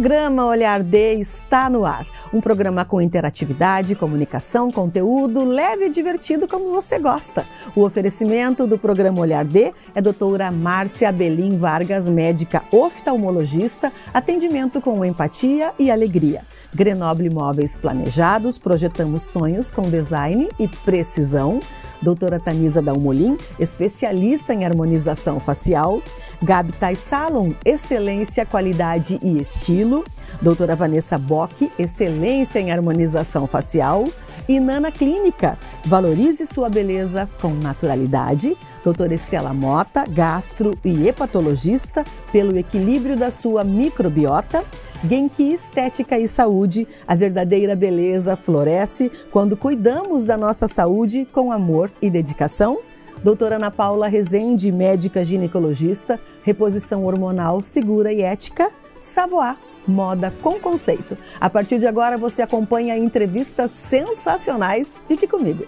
programa Olhar D está no ar. Um programa com interatividade, comunicação, conteúdo leve e divertido como você gosta. O oferecimento do programa Olhar D é doutora Márcia Abelim Vargas, médica oftalmologista, atendimento com empatia e alegria. Grenoble Imóveis Planejados, projetamos sonhos com design e precisão. Doutora Tanisa Dalmolin, especialista em harmonização facial. Gabi Thai Salon, excelência, qualidade e estilo. Doutora Vanessa Bock, excelência em harmonização facial. E Nana Clínica, valorize sua beleza com naturalidade. Doutora Estela Mota, gastro e hepatologista, pelo equilíbrio da sua microbiota. Genki Estética e Saúde, a verdadeira beleza floresce quando cuidamos da nossa saúde com amor e dedicação. Doutora Ana Paula Rezende, médica ginecologista, reposição hormonal segura e ética. Savoie, moda com conceito. A partir de agora você acompanha entrevistas sensacionais. Fique comigo.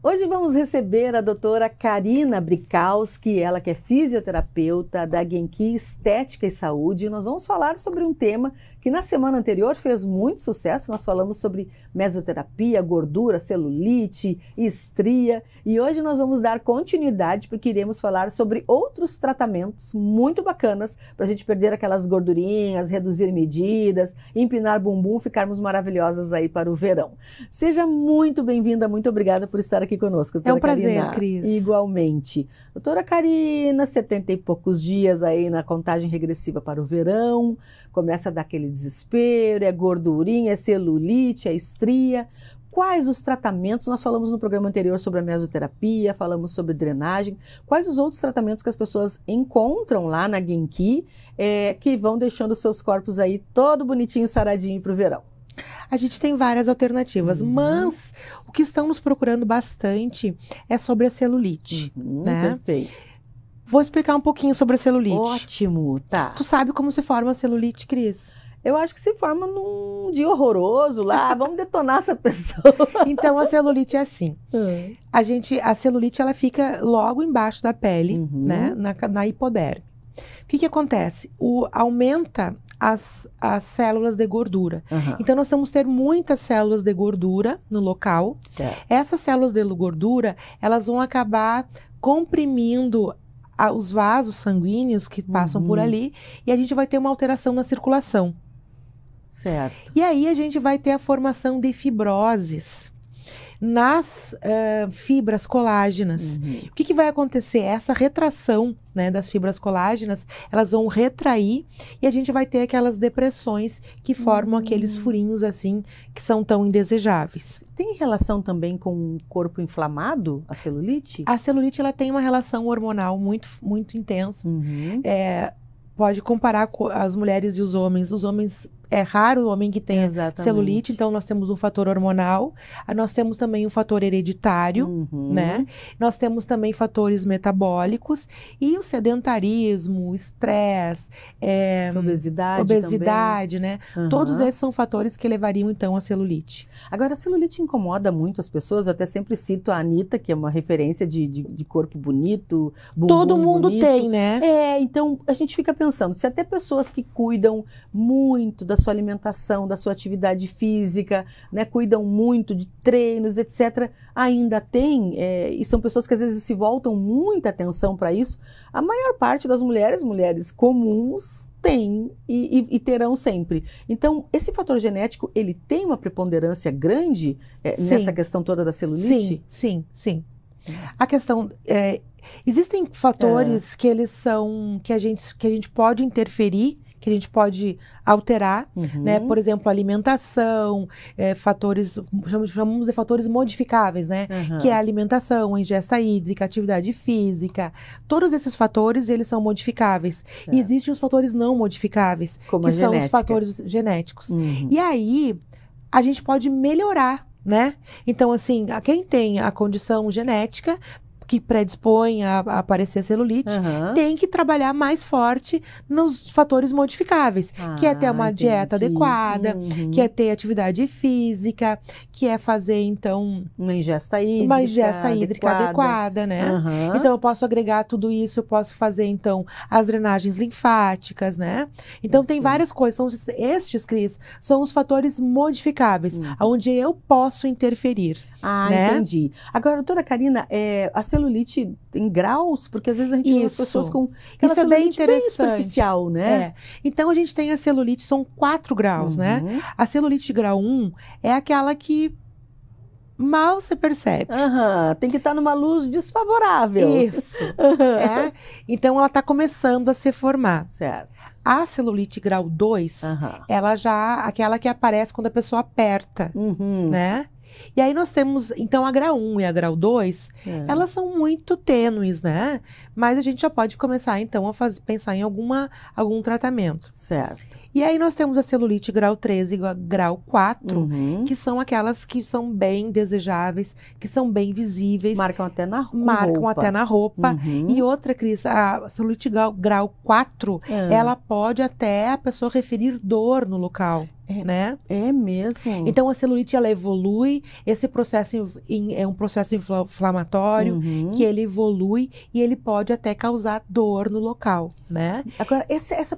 Hoje vamos receber a doutora Karina Brikowski, ela que é fisioterapeuta da Genki Estética e Saúde. Nós vamos falar sobre um tema que na semana anterior fez muito sucesso. Nós falamos sobre mesoterapia, gordura, celulite, estria. E hoje nós vamos dar continuidade porque iremos falar sobre outros tratamentos muito bacanas para a gente perder aquelas gordurinhas, reduzir medidas, empinar bumbum, ficarmos maravilhosas aí para o verão. Seja muito bem-vinda, muito obrigada por estar aqui conosco, doutora Karina. É um prazer, Cris. Igualmente. Doutora Karina, 70 e poucos dias aí na contagem regressiva para o verão, começa a dar aquele desespero, é gordurinha, é celulite, é estria. Quais os tratamentos? Nós falamos no programa anterior sobre a mesoterapia, falamos sobre drenagem. Quais os outros tratamentos que as pessoas encontram lá na Genki que vão deixando seus corpos aí todo bonitinho, saradinho para o verão? A gente tem várias alternativas, mas o que estão nos procurando bastante é sobre a celulite, né? Perfeito. Vou explicar um pouquinho sobre a celulite. Ótimo, tá. Tu sabe como se forma a celulite, Cris? Eu acho que se forma num dia horroroso lá, vamos detonar essa pessoa. Então a celulite é assim. A celulite ela fica logo embaixo da pele, né? Na hipoderme. O que acontece? Aumenta as células de gordura. Então, nós vamos ter muitas células de gordura no local. Certo. Essas células de gordura, elas vão acabar comprimindo os vasos sanguíneos que passam por ali e a gente vai ter uma alteração na circulação. Certo. E aí, a gente vai ter a formação de fibroses nas fibras colágenas. O que vai acontecer? Essa retração, né, das fibras colágenas, elas vão retrair e a gente vai ter aquelas depressões que formam aqueles furinhos assim, que são tão indesejáveis. Tem relação também com o corpo inflamado, a celulite? A celulite ela tem uma relação hormonal muito, muito intensa. Pode comparar as mulheres e os homens. Os homens, é raro o homem que tenha celulite, então nós temos um fator hormonal, nós temos também um fator hereditário, né? Nós temos também fatores metabólicos e o sedentarismo, o estresse, obesidade, né? Todos esses são fatores que levariam então à celulite. Agora, a celulite incomoda muito as pessoas, eu até sempre cito a Anitta, que é uma referência de corpo bonito, bumbum todo mundo bonito. Tem, né? Então a gente fica pensando, se até pessoas que cuidam muito da sua alimentação, da sua atividade física, né, cuidam muito de treinos, etc., ainda tem, e são pessoas que às vezes se voltam muita atenção para isso, a maior parte das mulheres comuns, tem e terão sempre. Então, esse fator genético, ele tem uma preponderância grande nessa questão toda da celulite? Sim. A questão existem fatores que eles são que a gente pode interferir, que a gente pode alterar, né? Por exemplo, alimentação, chamamos de fatores modificáveis, né? Que é a alimentação, a ingesta hídrica, atividade física. Todos esses fatores, eles são modificáveis. E existem os fatores não modificáveis, que são os fatores genéticos. E aí, a gente pode melhorar, né? Então, assim, quem tem a condição genética que predispõe a aparecer celulite, tem que trabalhar mais forte nos fatores modificáveis, que é ter uma dieta adequada, que é ter atividade física, que é fazer, então, uma ingesta hídrica adequada, né? Então, eu posso agregar tudo isso, eu posso fazer, então, as drenagens linfáticas, né? Então, tem várias coisas. Estes, Cris, são os fatores modificáveis, onde eu posso interferir. Né? Entendi. Agora, doutora Karina, a celulite em graus, porque às vezes a gente vê as pessoas com aquela isso é bem interessante, bem superficial, né? Então, a gente tem a celulite, são 4 graus, né? A celulite grau 1 é aquela que mal se percebe. Tem que estar numa luz desfavorável. Isso. Então, ela está começando a se formar. Certo. A celulite grau 2, ela já, aquela que aparece quando a pessoa aperta, né? E aí nós temos, então, a grau 1 e a grau 2, elas são muito tênues, né? Mas a gente já pode começar, então, a pensar em algum tratamento. Certo. E aí nós temos a celulite grau 3 e grau 4, que são aquelas que são bem desejáveis, que são bem visíveis. Marcam até na roupa. Marcam até na roupa. E outra, Cris, a celulite grau 4, ela pode até a pessoa referir dor no local. Né? É mesmo? Então, a celulite, ela evolui, esse processo é um processo inflamatório, que ele evolui e ele pode até causar dor no local, né? Agora, essa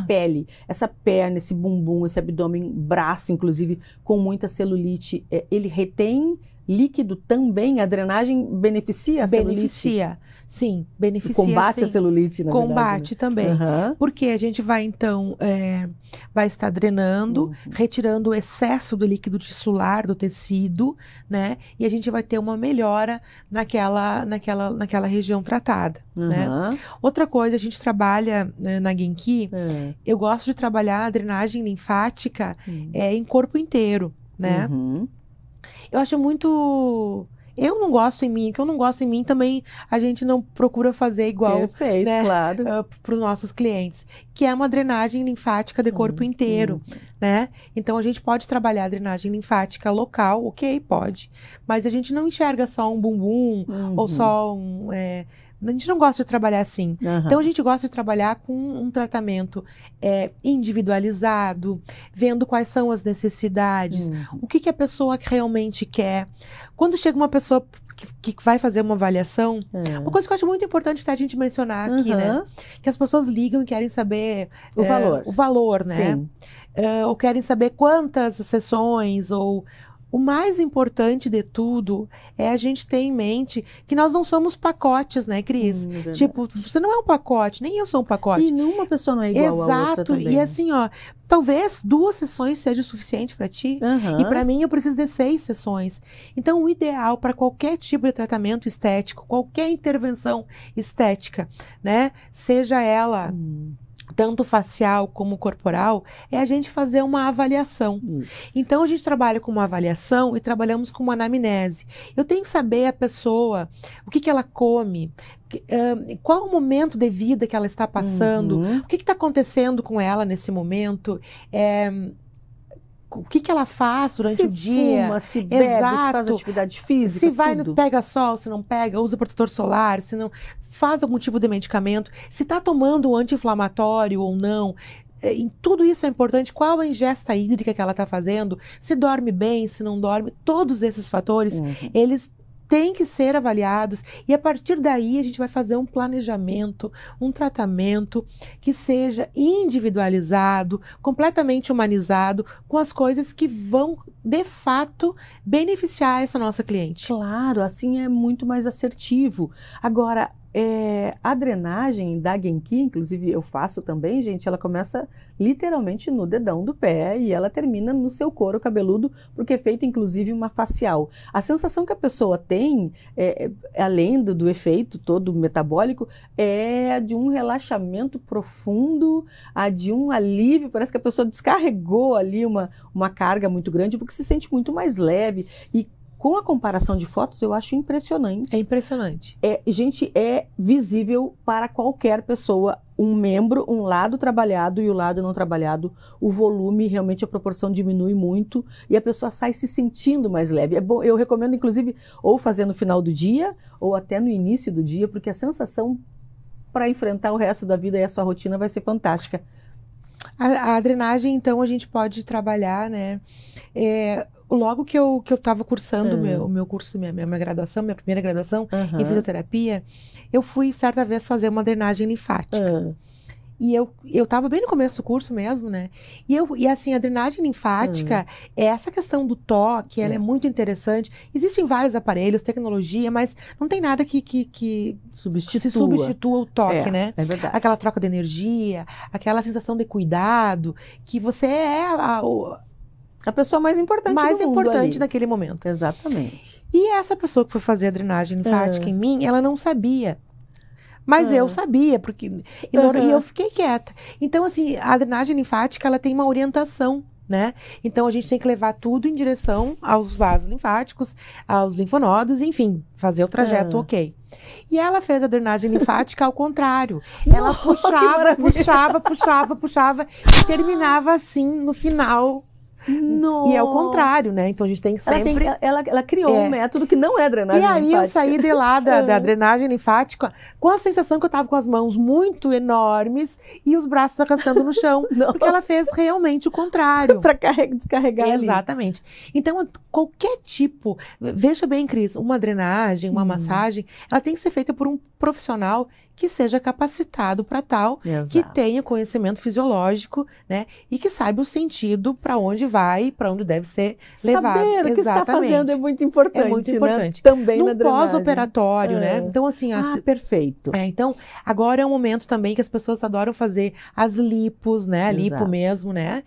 pele, essa perna, esse bumbum, esse abdômen, braço, inclusive, com muita celulite, ele retém líquido também? A drenagem beneficia a celulite? Beneficia, sim, beneficia. Combate sim. A celulite, na verdade. Combate também. Porque a gente vai, então, vai estar drenando, retirando o excesso do líquido tissular do tecido, né? E a gente vai ter uma melhora naquela região tratada, né? Outra coisa, a gente trabalha na Genki, eu gosto de trabalhar a drenagem linfática em corpo inteiro, né? Eu acho muito... Eu não gosto em mim, que eu não gosto em mim também, a gente não procura fazer igual. Perfeito, né, claro. Para os nossos clientes, que é uma drenagem linfática de corpo inteiro, né? Então, a gente pode trabalhar a drenagem linfática local, ok, pode, mas a gente não enxerga só um bumbum ou só um... a gente não gosta de trabalhar assim. Então, a gente gosta de trabalhar com um tratamento individualizado, vendo quais são as necessidades, o que a pessoa realmente quer. Quando chega uma pessoa que vai fazer uma avaliação, uma coisa que eu acho muito importante a gente mencionar aqui, né? Que as pessoas ligam e querem saber o valor, né? Ou querem saber quantas sessões, ou... O mais importante de tudo é a gente ter em mente que nós não somos pacotes, né, Cris? Tipo, você não é um pacote, nem eu sou um pacote. E nenhuma pessoa não é igual à outra também. E assim, ó, talvez 2 sessões seja o suficiente para ti. E para mim eu preciso de 6 sessões. Então, o ideal para qualquer tipo de tratamento estético, qualquer intervenção estética, né, seja ela... tanto facial como corporal, é a gente fazer uma avaliação. Então, a gente trabalha com uma avaliação e trabalhamos com uma anamnese. Eu tenho que saber a pessoa, o que ela come, qual o momento de vida que ela está passando, o que está acontecendo com ela nesse momento, o que ela faz durante o dia. Fuma, se bebe, se faz atividade física, se vai no pega sol, se não pega, usa protetor solar, se não faz algum tipo de medicamento, se está tomando um anti-inflamatório ou não. Em tudo isso é importante, qual a ingesta hídrica que ela está fazendo, se dorme bem, se não dorme, todos esses fatores, eles têm que ser avaliados e a partir daí a gente vai fazer um planejamento, um tratamento que seja individualizado, completamente humanizado, com as coisas que vão, de fato, beneficiar essa nossa cliente. Claro, assim é muito mais assertivo. Agora, a drenagem da Genki, inclusive eu faço também, gente, ela começa literalmente no dedão do pé e ela termina no seu couro cabeludo, porque é feito inclusive uma facial. A sensação que a pessoa tem, além do efeito todo metabólico, é de um relaxamento profundo, de um alívio, parece que a pessoa descarregou ali uma carga muito grande, porque se sente muito mais leve e com a comparação de fotos, eu acho impressionante. É impressionante. Gente, é visível para qualquer pessoa um membro, um lado trabalhado e o lado não trabalhado. O volume, realmente a proporção diminui muito e a pessoa sai se sentindo mais leve. É bom, eu recomendo, inclusive, ou fazer no final do dia ou até no início do dia, porque a sensação para enfrentar o resto da vida e a sua rotina vai ser fantástica. A drenagem, então, a gente pode trabalhar, né? Logo que eu estava cursando o meu curso, minha graduação, minha primeira graduação em fisioterapia, eu fui certa vez fazer uma drenagem linfática. E eu estava bem no começo do curso mesmo, né? E assim, a drenagem linfática, essa questão do toque, ela é muito interessante. Existem vários aparelhos, tecnologia, mas não tem nada que substitua o toque, né? É verdade. Aquela troca de energia, aquela sensação de cuidado, que você é a pessoa mais importante do mundo ali. Naquele momento. Exatamente. E essa pessoa que foi fazer a drenagem linfática em mim, ela não sabia. Mas eu sabia, porque e eu fiquei quieta. Então, assim, a drenagem linfática, ela tem uma orientação, né? Então, a gente tem que levar tudo em direção aos vasos linfáticos, aos linfonodos, enfim, fazer o trajeto ok. E ela fez a drenagem linfática ao contrário. Ela puxava, e terminava assim, no final. Nossa. E é o contrário, né? Então a gente tem que sempre... Ela criou um método que não é drenagem linfática. E aí eu saí de lá da drenagem linfática com a sensação que eu tava com as mãos muito enormes e os braços arrastando no chão. Porque ela fez realmente o contrário. Para descarregar ali. Exatamente. Então, qualquer tipo... Veja bem, Cris, uma drenagem, uma massagem, ela tem que ser feita por um profissional que seja capacitado para tal, que tenha conhecimento fisiológico, né? E que saiba o sentido para onde vai, para onde deve ser levado. Saber o que está fazendo é muito importante. É muito importante. Né? Também no na drenagem. Pós-operatório, né? Então, assim... perfeito. Então, agora é um momento também que as pessoas adoram fazer as lipos, né? A lipo mesmo, né?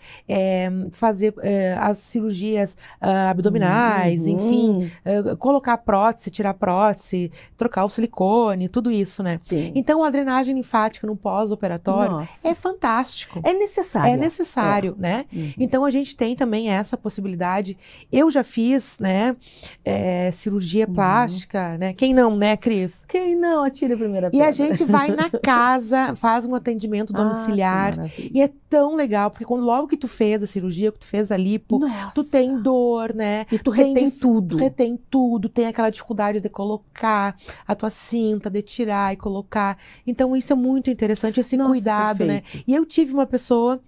Fazer as cirurgias abdominais, enfim. Colocar prótese, tirar prótese, trocar o silicone, tudo isso, né? Sim. Então, a drenagem linfática no pós-operatório é fantástico. É necessário. É necessário, né? Então, a gente tem também essa possibilidade. Eu já fiz, né, cirurgia plástica, né? Quem não, né, Cris? Quem não, atire a primeira pedra. E a gente vai na casa, faz um atendimento domiciliar. E é tão legal, porque logo que tu fez a cirurgia, que tu fez a lipo, tu tem dor, né? E tu retém tudo. Retém tudo, tem aquela dificuldade de colocar a tua cinta, de tirar e colocar. Então, isso é muito interessante, esse cuidado, perfeito. né? E eu tive uma pessoa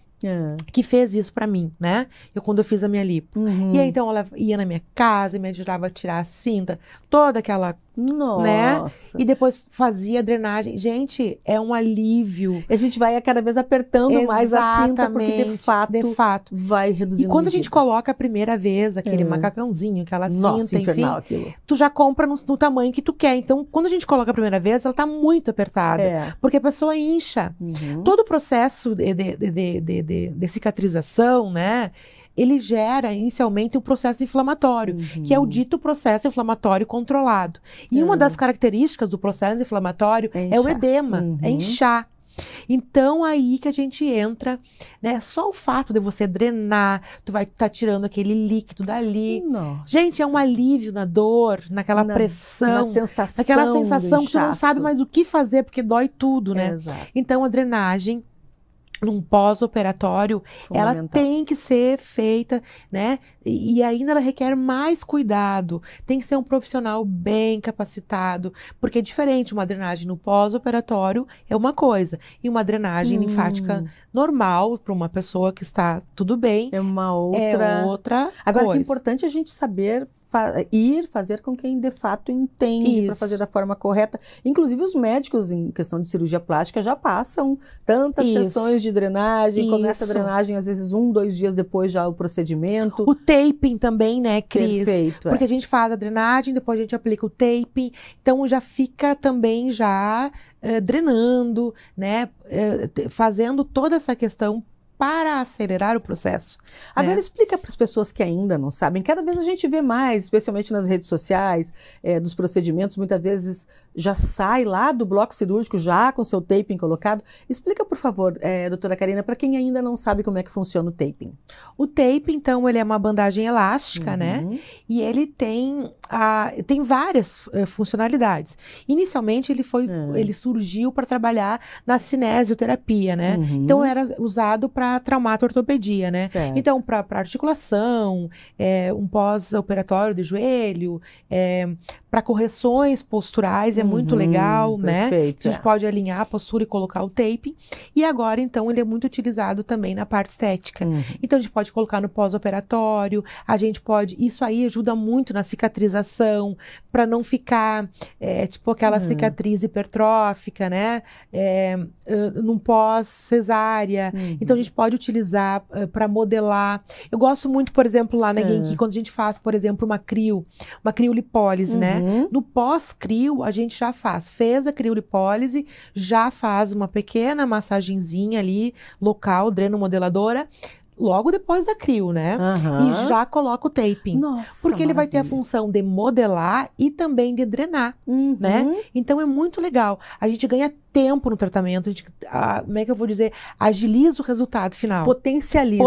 que fez isso pra mim, né? Quando eu fiz a minha lipo. E aí, então, ela ia na minha casa, me ajudava a tirar a cinta, toda aquela... Né? E depois fazia a drenagem. Gente, é um alívio. E a gente vai cada vez apertando mais a cinta, porque de fato vai reduzindo. E quando a gente coloca a primeira vez aquele macacãozinho, aquela cinta, enfim, aquilo. Tu já compra no tamanho que tu quer. Então, quando a gente coloca a primeira vez, ela tá muito apertada. Porque a pessoa incha. Todo o processo de cicatrização, né? Ele gera inicialmente um processo inflamatório, que é o dito processo inflamatório controlado. E uma das características do processo inflamatório é o edema, é inchar. Então, aí que a gente entra, né? Só o fato de você drenar, tu vai estar tirando aquele líquido dali. Gente, é um alívio na dor, naquela pressão, naquela sensação que tu não sabe mais o que fazer, porque dói tudo, né? Então, a drenagem num pós-operatório, ela tem que ser feita, né? E ainda ela requer mais cuidado. Tem que ser um profissional bem capacitado, porque é diferente. Uma drenagem no pós-operatório é uma coisa, e uma drenagem linfática normal para uma pessoa que está tudo bem é uma outra, Agora, coisa. É importante a gente saber fazer com quem de fato entende para fazer da forma correta. Inclusive os médicos em questão de cirurgia plástica já passam tantas sessões de drenagem, começa a drenagem às vezes 1, 2 dias depois já o procedimento. O taping também, né, Cris? Perfeito. Porque a gente faz a drenagem, depois a gente aplica o taping, então já fica também já drenando, né, fazendo toda essa questão para acelerar o processo. Agora explica para as pessoas que ainda não sabem, cada vez a gente vê mais, especialmente nas redes sociais, dos procedimentos, muitas vezes já sai lá do bloco cirúrgico já com seu taping colocado. Explica, por favor, doutora Karina, para quem ainda não sabe como é que funciona o taping. O taping, então, ele é uma bandagem elástica, né? E ele tem várias funcionalidades. Inicialmente, ele surgiu para trabalhar na cinesioterapia, né? Então, era usado para traumato-ortopedia, né? Certo. Então, para articulação, um pós-operatório de joelho, para correções posturais, é muito legal, né? Perfeito, A gente pode alinhar a postura e colocar o taping. E agora, então, ele é muito utilizado também na parte estética. Então, a gente pode colocar no pós-operatório, isso aí ajuda muito na cicatrização, para não ficar, tipo, aquela cicatriz hipertrófica, né? Num pós-cesárea. Então, a gente pode utilizar para modelar. Eu gosto muito, por exemplo, lá na Genki, quando a gente faz, por exemplo, uma criolipólise, né? No pós-crio, a gente já fez a criolipólise, já faz uma pequena massagenzinha ali, local, dreno-modeladora, logo depois da crio, né? E já coloca o taping. Nossa, porque ele vai ter a função de modelar e também de drenar, né? Então é muito legal. A gente ganha tempo no tratamento, como é que eu vou dizer? Agiliza o resultado final. Potencializa.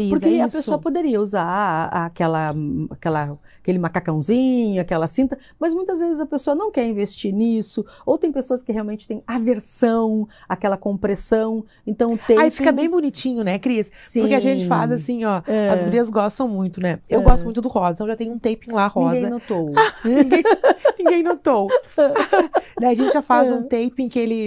Porque a isso. pessoa poderia usar aquele macacãozinho, aquela cinta, mas muitas vezes a pessoa não quer investir nisso, ou tem pessoas que realmente têm aversão, aquela compressão, então o taping... Aí fica bem bonitinho, né, Cris? Sim. Porque a gente faz assim, ó, as gurias gostam muito, né? Eu gosto muito do rosa, então já tem um taping lá rosa. Ninguém notou. Ninguém notou. A gente já faz um taping que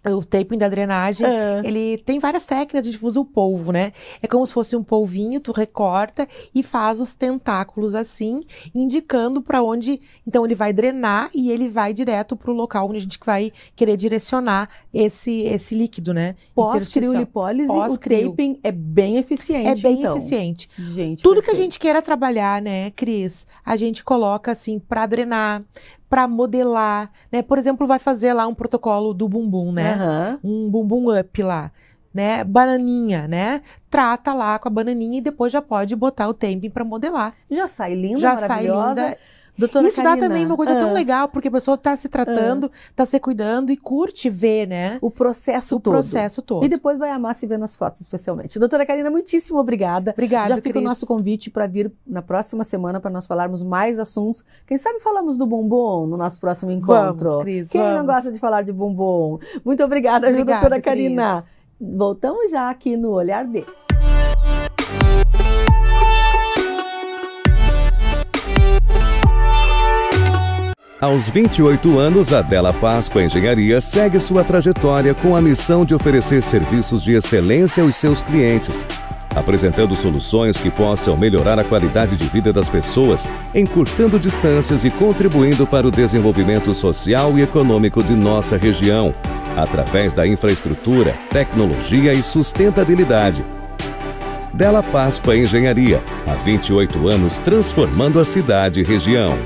o taping da drenagem, ele tem várias técnicas, a gente usa o polvo, né? É como se fosse um polvinho, tu recorta e faz os tentáculos assim, indicando para onde, então ele vai drenar e ele vai direto pro local onde a gente vai querer direcionar esse líquido, né? Pós-criolipólise, o taping é bem eficiente, eficiente. Gente, tudo que a gente queira trabalhar, né, Cris, a gente coloca assim para drenar, para modelar, né? Por exemplo, vai fazer lá um protocolo do bumbum, né? Um bumbum up lá, né? Bananinha, né? Trata lá com a bananinha e depois já pode botar o taping para modelar. Já sai linda, maravilhosa. Sai linda. Doutora Isso Karina, dá também uma coisa tão legal, porque a pessoa está se tratando, está se cuidando e curte ver, né? O processo todo. E depois vai amar se ver nas fotos, especialmente. Doutora Karina, muitíssimo obrigada. Obrigada, Já fica o nosso convite para vir na próxima semana para nós falarmos mais assuntos. Quem sabe falamos do bumbum no nosso próximo encontro. Vamos, Cris, Quem não gosta de falar de bumbum? Muito obrigada, doutora Karina. Voltamos já aqui no Olhar D. Aos 28 anos, a Della Páscoa Engenharia segue sua trajetória com a missão de oferecer serviços de excelência aos seus clientes, apresentando soluções que possam melhorar a qualidade de vida das pessoas, encurtando distâncias e contribuindo para o desenvolvimento social e econômico de nossa região, através da infraestrutura, tecnologia e sustentabilidade. Della Páscoa Engenharia, há 28 anos transformando a cidade e região.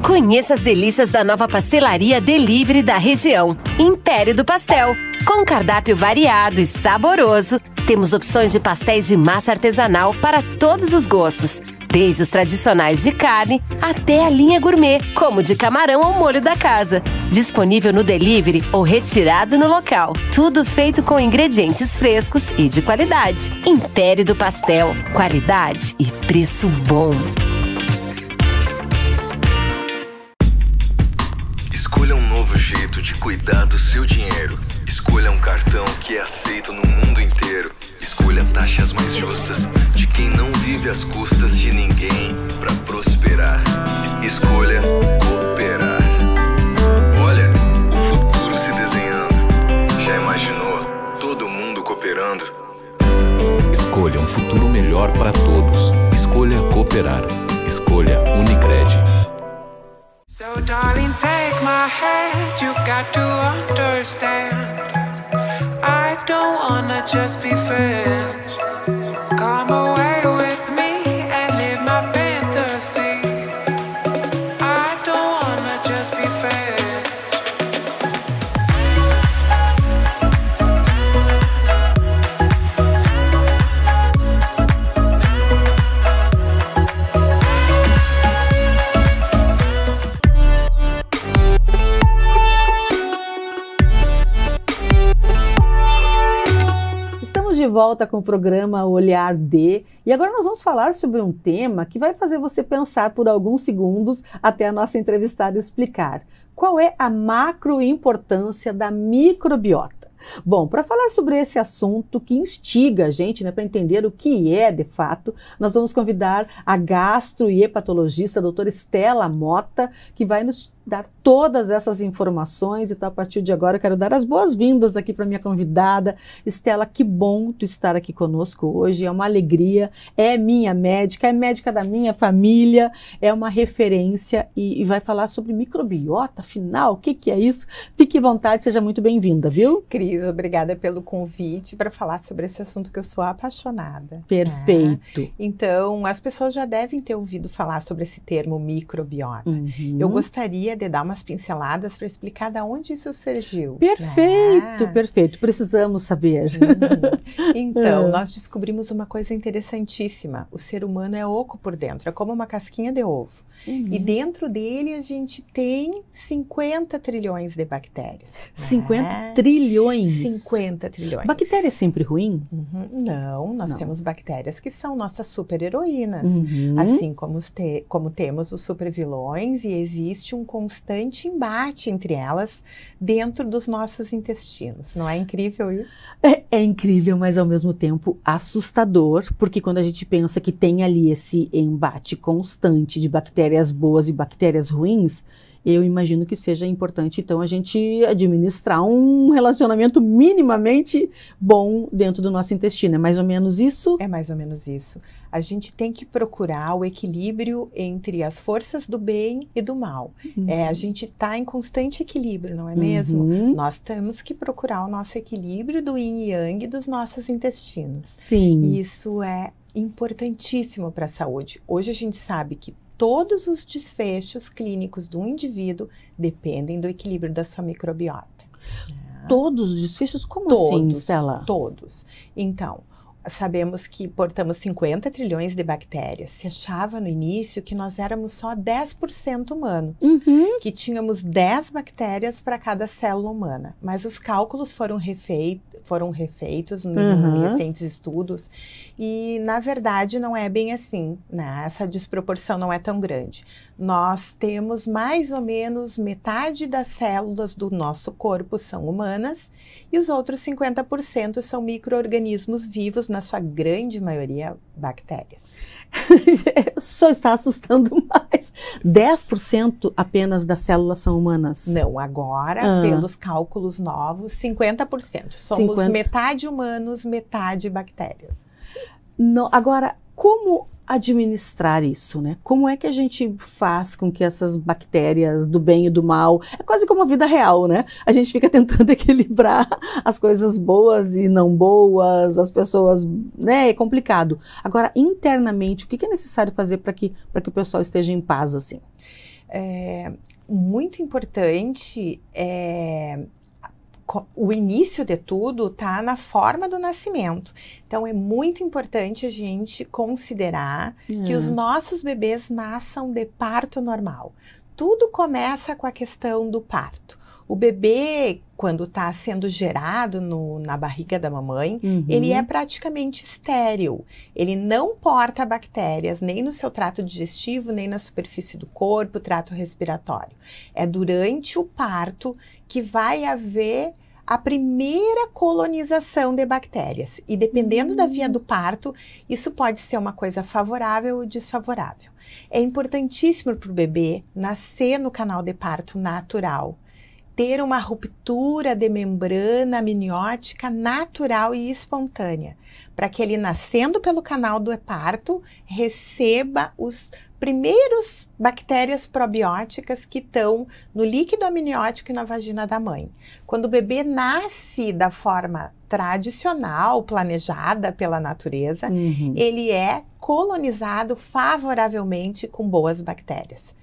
Conheça as delícias da nova pastelaria Delivery da região, Império do Pastel. Com um cardápio variado e saboroso, temos opções de pastéis de massa artesanal para todos os gostos, desde os tradicionais de carne até a linha gourmet, como de camarão ao molho da casa. Disponível no delivery ou retirado no local. Tudo feito com ingredientes frescos e de qualidade. Império do Pastel, qualidade e preço bom. Escolha um novo jeito de cuidar do seu dinheiro. Escolha um cartão que é aceito no mundo inteiro. Escolha taxas mais justas de quem não vive às custas de ninguém para prosperar. Escolha cooperar. Olha, o futuro se desenhando. Já imaginou todo mundo cooperando? Escolha um futuro melhor para todos. Escolha cooperar. Escolha Unicred. So darling, take my hand, you got to understand. I don't wanna just be friends. Come away with me and live my fantasy. I don't wanna just be friends. de volta com o programa Olhar D. E agora nós vamos falar sobre um tema que vai fazer você pensar por alguns segundos até a nossa entrevistada explicar. Qual é a macroimportância da microbiota? Bom, para falar sobre esse assunto que instiga a gente, né, para entender o que é de fato, nós vamos convidar a gastro e hepatologista, a doutora Estela Mota, que vai nos dar todas essas informações. Então, a partir de agora, eu quero dar as boas-vindas aqui para minha convidada. Estela, que bom tu estar aqui conosco hoje, é uma alegria, é minha médica, é médica da minha família, é uma referência e vai falar sobre microbiota, afinal, o que é isso? Fique à vontade, seja muito bem-vinda, viu? Cris, obrigada pelo convite para falar sobre esse assunto que eu sou apaixonada. Perfeito. Né? Então, as pessoas já devem ter ouvido falar sobre esse termo microbiota. Eu gostaria de dar umas pinceladas para explicar de onde isso surgiu. Perfeito, né? Perfeito. Precisamos saber. Então, nós descobrimos uma coisa interessantíssima. O ser humano é oco por dentro, é como uma casquinha de ovo. E dentro dele a gente tem 50 trilhões de bactérias. 50 trilhões? 50 trilhões. Bactéria é sempre ruim? Não, nós temos bactérias que são nossas super-heroínas. Assim como temos os super-vilões, e existe um constante embate entre elas dentro dos nossos intestinos. Não é incrível isso? É incrível, mas ao mesmo tempo assustador, porque quando a gente pensa que tem ali esse embate constante de bactérias boas e bactérias ruins, eu imagino que seja importante, então, a gente administrar um relacionamento minimamente bom dentro do nosso intestino. É mais ou menos isso? É mais ou menos isso. A gente tem que procurar o equilíbrio entre as forças do bem e do mal. A gente está em constante equilíbrio, não é mesmo? Nós temos que procurar o nosso equilíbrio do yin e yang dos nossos intestinos. Sim. Isso é importantíssimo para a saúde. Hoje a gente sabe que todos os desfechos clínicos do indivíduo dependem do equilíbrio da sua microbiota. Todos os desfechos? Como assim, Estela? Todos. Então, sabemos que portamos 50 trilhões de bactérias. Se achava no início que nós éramos só 10% humanos, que tínhamos 10 bactérias para cada célula humana. Mas os cálculos foram refeitos em recentes estudos e, na verdade, não é bem assim, né? Essa desproporção não é tão grande. Nós temos mais ou menos metade das células do nosso corpo são humanas e os outros 50% são micro-organismos vivos, na sua grande maioria, bactérias. Só está assustando mais. 10% apenas das células são humanas? Não, agora, pelos cálculos novos, 50%. Somos metade humanos, metade bactérias. Não, agora, como administrar isso, né? Como é que a gente faz com que essas bactérias do bem e do mal, é quase como a vida real, né? A gente fica tentando equilibrar as coisas boas e não boas, as pessoas, né? É complicado. Agora, internamente, o que é necessário fazer para que o pessoal esteja em paz, assim? Muito importante o início de tudo está na forma do nascimento. Então, é muito importante a gente considerar que os nossos bebês nasçam de parto normal. Tudo começa com a questão do parto. O bebê, quando está sendo gerado na barriga da mamãe, ele é praticamente estéril. Ele não porta bactérias nem no seu trato digestivo, nem na superfície do corpo, trato respiratório. É durante o parto que vai haver a primeira colonização de bactérias. E dependendo da via do parto, isso pode ser uma coisa favorável ou desfavorável. É importantíssimo para o bebê nascer no canal de parto natural, ter uma ruptura de membrana amniótica natural e espontânea, para que ele, nascendo pelo canal do parto, receba os primeiros bactérias probióticas que estão no líquido amniótico e na vagina da mãe. Quando o bebê nasce da forma tradicional, planejada pela natureza, ele é colonizado favoravelmente com boas bactérias.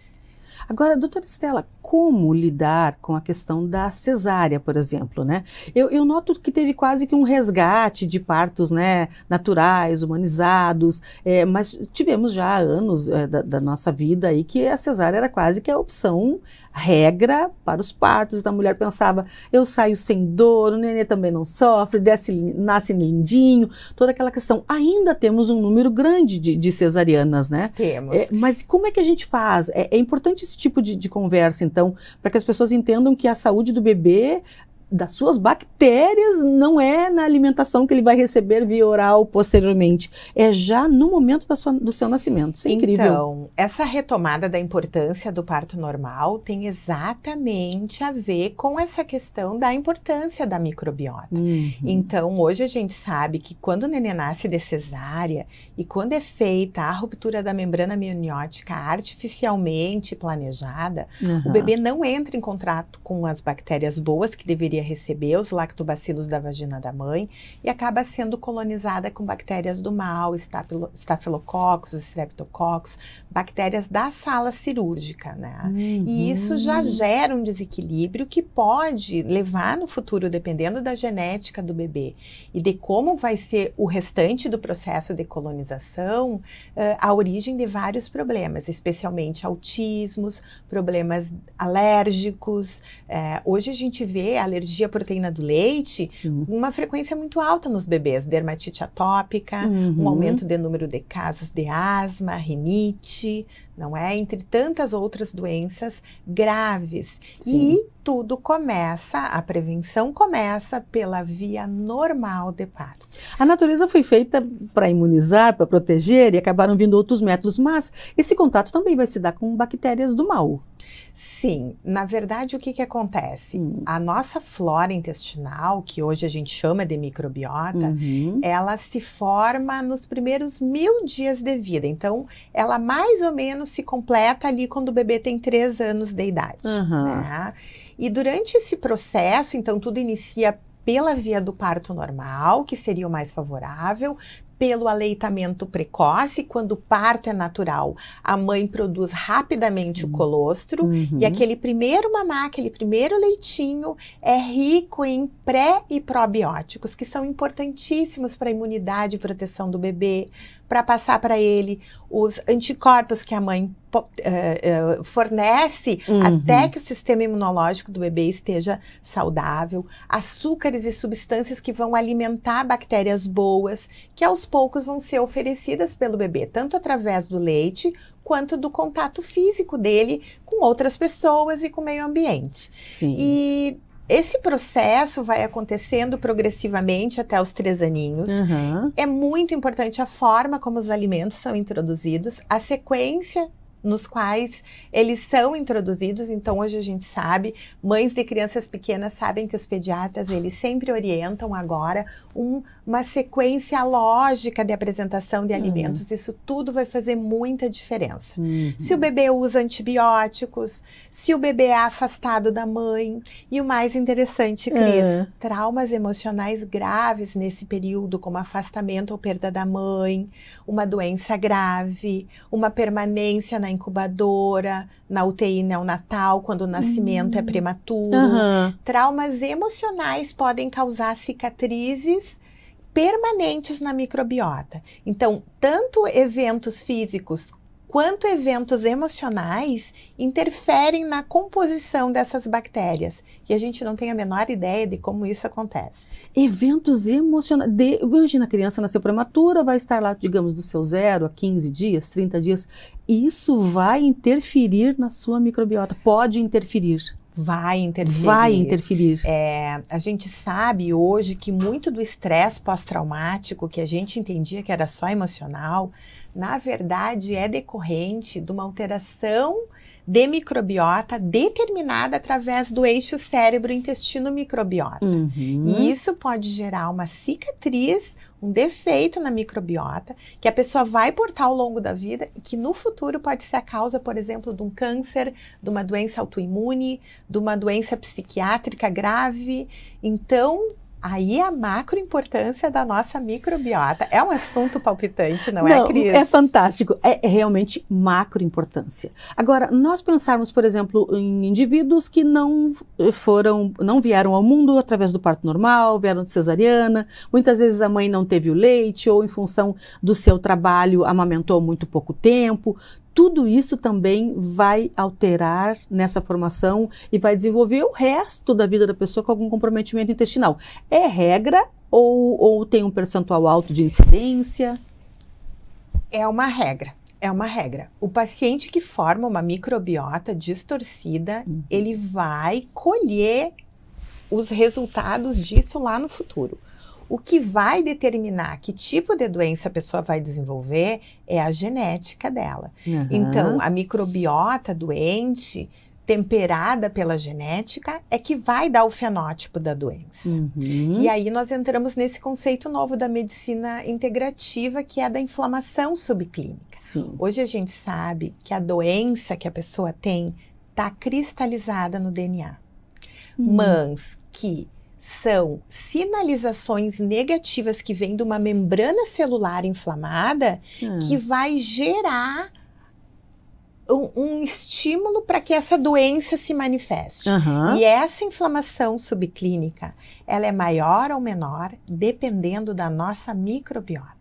Agora, doutora Estela, como lidar com a questão da cesárea, por exemplo, né? Eu noto que teve quase que um resgate de partos, né, naturais, humanizados, mas tivemos já anos da nossa vida aí que a cesárea era quase que a opção regra para os partos. Então a mulher pensava, eu saio sem dor, o nenê também não sofre, nasce lindinho, toda aquela questão. Ainda temos um número grande de cesarianas, né? Temos. Mas como é que a gente faz? É importante esse tipo de conversa, então, para que as pessoas entendam que a saúde do bebê, das suas bactérias, não é na alimentação que ele vai receber via oral posteriormente, é já no momento do seu nascimento. Isso é incrível. Então, essa retomada da importância do parto normal tem exatamente a ver com essa questão da importância da microbiota. Então, hoje a gente sabe que quando o nenê nasce de cesárea e quando é feita a ruptura da membrana amniótica artificialmente planejada, o bebê não entra em contato com as bactérias boas que deveria receber, os lactobacilos da vagina da mãe, e acaba sendo colonizada com bactérias do mal, estafilococcus, streptococcus, bactérias da sala cirúrgica, né? E isso já gera um desequilíbrio que pode levar no futuro, dependendo da genética do bebê e de como vai ser o restante do processo de colonização, a origem de vários problemas, especialmente autismos, problemas alérgicos. Hoje a gente vê a alergia à proteína do leite, uma frequência muito alta nos bebês, dermatite atópica, um aumento de número de casos de asma, rinite, não é? Entre tantas outras doenças graves. E tudo começa, a prevenção começa pela via normal de parto. A natureza foi feita para imunizar, para proteger, e acabaram vindo outros métodos, mas esse contato também vai se dar com bactérias do mal. Sim, na verdade o que acontece? A nossa flora intestinal, que hoje a gente chama de microbiota, ela se forma nos primeiros 1000 dias de vida. Então, ela mais ou menos se completa ali quando o bebê tem 3 anos de idade. Né? E durante esse processo, então, tudo inicia pela via do parto normal, que seria o mais favorável, pelo aleitamento precoce, quando o parto é natural, a mãe produz rapidamente o colostro, e aquele primeiro mamar, aquele primeiro leitinho é rico em pré e probióticos, que são importantíssimos para a imunidade e proteção do bebê, para passar para ele os anticorpos que a mãe fornece até que o sistema imunológico do bebê esteja saudável, açúcares e substâncias que vão alimentar bactérias boas, que aos poucos vão ser oferecidas pelo bebê, tanto através do leite, quanto do contato físico dele com outras pessoas e com o meio ambiente. E esse processo vai acontecendo progressivamente até os 3 aninhos. É muito importante a forma como os alimentos são introduzidos, a sequência nos quais eles são introduzidos. Então, hoje a gente sabe, mães de crianças pequenas sabem que os pediatras, eles sempre orientam agora uma sequência lógica de apresentação de alimentos. Isso tudo vai fazer muita diferença. Se o bebê usa antibióticos, se o bebê é afastado da mãe. E o mais interessante, Cris, traumas emocionais graves nesse período, como afastamento ou perda da mãe, uma doença grave, uma permanência na incubadora, na UTI neonatal, quando o nascimento é prematuro. Traumas emocionais podem causar cicatrizes permanentes na microbiota. Então, tanto eventos físicos quanto eventos emocionais interferem na composição dessas bactérias. E a gente não tem a menor ideia de como isso acontece. Eventos emocionais. Imagina, a criança nasceu prematura, vai estar lá, digamos, do seu 0 a 15 dias, 30 dias. Isso vai interferir na sua microbiota? Pode interferir? Vai interferir. Vai interferir. A gente sabe hoje que muito do estresse pós-traumático, que a gente entendia que era só emocional, na verdade é decorrente de uma alteração de microbiota determinada através do eixo cérebro-intestino-microbiota. E isso pode gerar uma cicatriz, um defeito na microbiota, que a pessoa vai portar ao longo da vida e que no futuro pode ser a causa, por exemplo, de um câncer, de uma doença autoimune, de uma doença psiquiátrica grave. Então, aí a macroimportância da nossa microbiota. É um assunto palpitante, não é, Cris? É fantástico, é realmente macroimportância. Agora, nós pensarmos, por exemplo, em indivíduos que não vieram ao mundo através do parto normal, vieram de cesariana, muitas vezes a mãe não teve o leite ou em função do seu trabalho amamentou muito pouco tempo. tudo isso também vai alterar nessa formação e vai desenvolver o resto da vida da pessoa com algum comprometimento intestinal. É regra ou tem um percentual alto de incidência? É uma regra. É uma regra. O paciente que forma uma microbiota distorcida, ele vai colher os resultados disso lá no futuro. O que vai determinar que tipo de doença a pessoa vai desenvolver é a genética dela. Então, a microbiota doente, temperada pela genética, é que vai dar o fenótipo da doença. E aí nós entramos nesse conceito novo da medicina integrativa, que é a da inflamação subclínica. Sim. Hoje a gente sabe que a doença que a pessoa tem está cristalizada no DNA. Mas que são sinalizações negativas que vêm de uma membrana celular inflamada que vai gerar um estímulo para que essa doença se manifeste. E essa inflamação subclínica, ela é maior ou menor dependendo da nossa microbiota.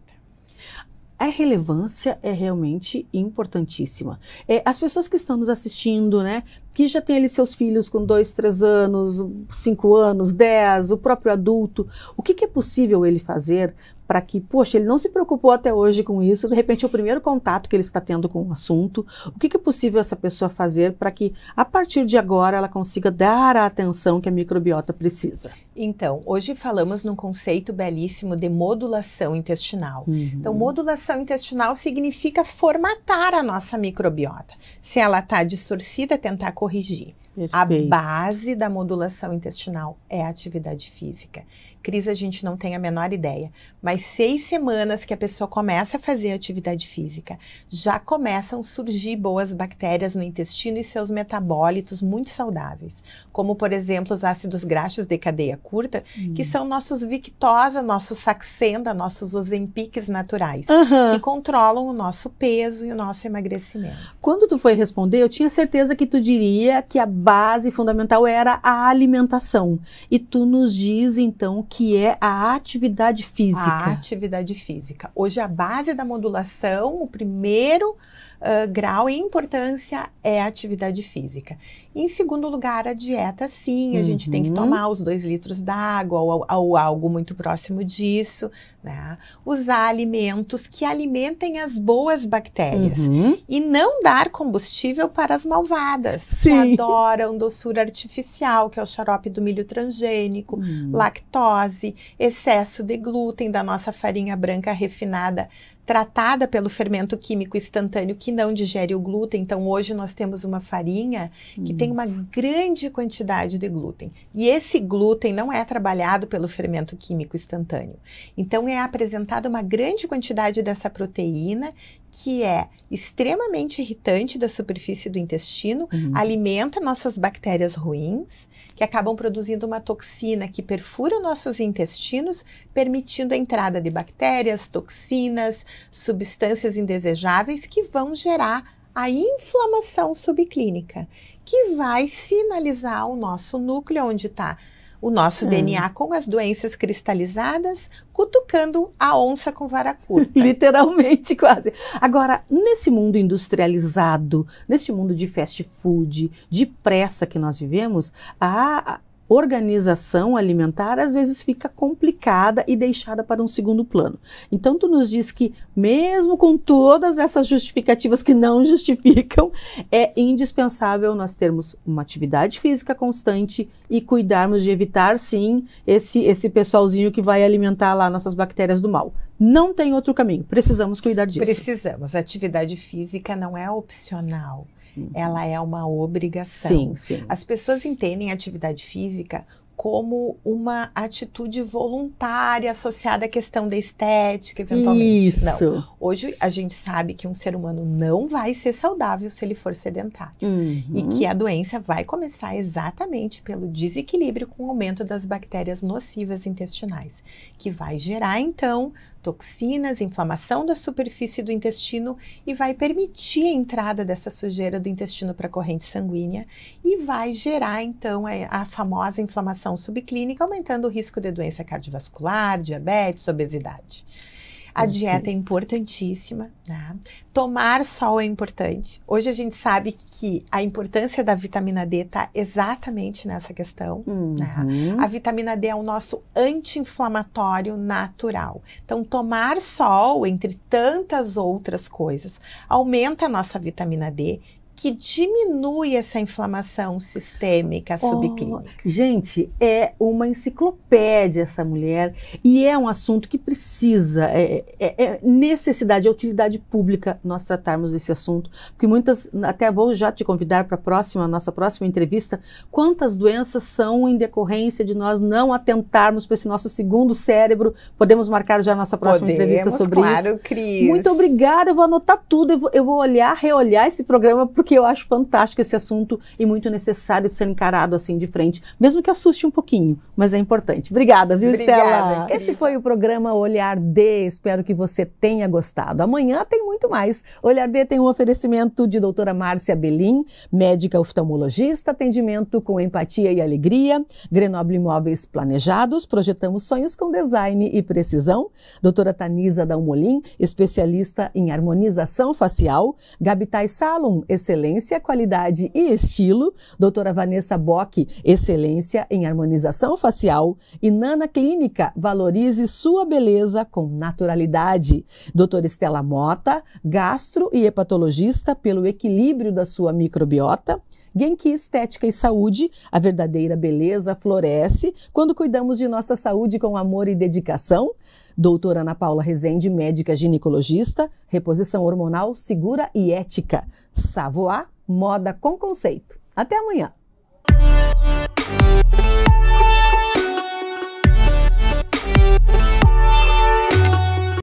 A relevância é realmente importantíssima. As pessoas que estão nos assistindo, né, que já têm ali seus filhos com 2, 3 anos, 5 anos, 10, o próprio adulto, o que é possível ele fazer para que, poxa, ele não se preocupou até hoje com isso, de repente é o primeiro contato que ele está tendo com o assunto, o que é possível essa pessoa fazer para que, a partir de agora, ela consiga dar a atenção que a microbiota precisa? Então, hoje falamos num conceito belíssimo de modulação intestinal. Então, modulação intestinal significa formatar a nossa microbiota. Se ela está distorcida, tentar corrigir. Perfeito. A base da modulação intestinal é a atividade física. Cris, a gente não tem a menor ideia, mas 6 semanas que a pessoa começa a fazer atividade física, já começam a surgir boas bactérias no intestino e seus metabólitos muito saudáveis, como, por exemplo, os ácidos graxos de cadeia curta, que são nossos Victoza, nossos Saxenda, nossos Ozempics naturais, que controlam o nosso peso e o nosso emagrecimento. Quando tu foi responder, eu tinha certeza que tu diria que a base fundamental era a alimentação. E tu nos diz, então, que é a atividade física. A atividade física. Hoje, a base da modulação, o primeiro grau em importância é a atividade física. Em segundo lugar, a dieta, sim. A gente tem que tomar os 2 litros d'água ou algo muito próximo disso, né? Usar alimentos que alimentem as boas bactérias. E não dar combustível para as malvadas, que adoram doçura artificial, que é o xarope do milho transgênico, lactose, excesso de glúten da nossa farinha branca refinada, tratada pelo fermento químico instantâneo que não digere o glúten. Então, hoje nós temos uma farinha que tem uma grande quantidade de glúten. E esse glúten não é trabalhado pelo fermento químico instantâneo. Então, é apresentada uma grande quantidade dessa proteína que é extremamente irritante da superfície do intestino, alimenta nossas bactérias ruins, que acabam produzindo uma toxina que perfura nossos intestinos, permitindo a entrada de bactérias, toxinas, substâncias indesejáveis que vão gerar a inflamação subclínica, que vai sinalizar o nosso núcleo, onde está o nosso DNA com as doenças cristalizadas, cutucando a onça com vara curta. Literalmente, quase. Agora, nesse mundo industrializado, nesse mundo de fast food, de pressa que nós vivemos, a organização alimentar às vezes fica complicada e deixada para um segundo plano. Então tu nos diz que mesmo com todas essas justificativas que não justificam, é indispensável nós termos uma atividade física constante e cuidarmos de evitar sim esse pessoalzinho que vai alimentar lá nossas bactérias do mal. Não tem outro caminho, precisamos cuidar disso. Precisamos, a atividade física não é opcional. Ela é uma obrigação. Sim, sim. As pessoas entendem a atividade física como uma atitude voluntária associada à questão da estética, eventualmente. Isso. Não. Hoje a gente sabe que um ser humano não vai ser saudável se ele for sedentário. E que a doença vai começar exatamente pelo desequilíbrio com o aumento das bactérias nocivas intestinais, que vai gerar, então, toxinas, inflamação da superfície do intestino e vai permitir a entrada dessa sujeira do intestino para a corrente sanguínea e vai gerar, então, a famosa inflamação subclínica, aumentando o risco de doença cardiovascular, diabetes, obesidade. A dieta é importantíssima, né? Tomar sol é importante. Hoje a gente sabe que a importância da vitamina D está exatamente nessa questão. Né? A vitamina D é o nosso anti-inflamatório natural. Então, tomar sol, entre tantas outras coisas, aumenta a nossa vitamina D, que diminui essa inflamação sistêmica subclínica. Gente, é uma enciclopédia essa mulher e é um assunto que precisa, é necessidade, é utilidade pública nós tratarmos desse assunto, porque muitas, até vou já te convidar para nossa próxima entrevista, quantas doenças são em decorrência de nós não atentarmos para esse nosso segundo cérebro. Podemos marcar já a nossa próxima entrevista sobre isso? Claro, Cris. Muito obrigada, eu vou anotar tudo, eu vou reolhar esse programa, porque eu acho fantástico esse assunto e muito necessário de ser encarado assim de frente, mesmo que assuste um pouquinho, mas é importante. Obrigada, viu, Estela? Esse foi o programa Olhar D, espero que você tenha gostado. Amanhã tem muito mais. Olhar D tem um oferecimento de doutora Márcia Belin, médica oftalmologista, atendimento com empatia e alegria, Grenoble Imóveis Planejados, projetamos sonhos com design e precisão, doutora Tanisa Dalmolin, especialista em harmonização facial, Gabitai Salum, excelência, qualidade e estilo, doutora Vanessa Bock, excelência em harmonização facial, e Nana Clínica, valorize sua beleza com naturalidade, doutora Estela Mota, gastro e hepatologista pelo equilíbrio da sua microbiota, Genki Estética e Saúde, a verdadeira beleza floresce quando cuidamos de nossa saúde com amor e dedicação, doutora Ana Paula Rezende, médica ginecologista, reposição hormonal segura e ética, Savoie, moda com conceito. Até amanhã!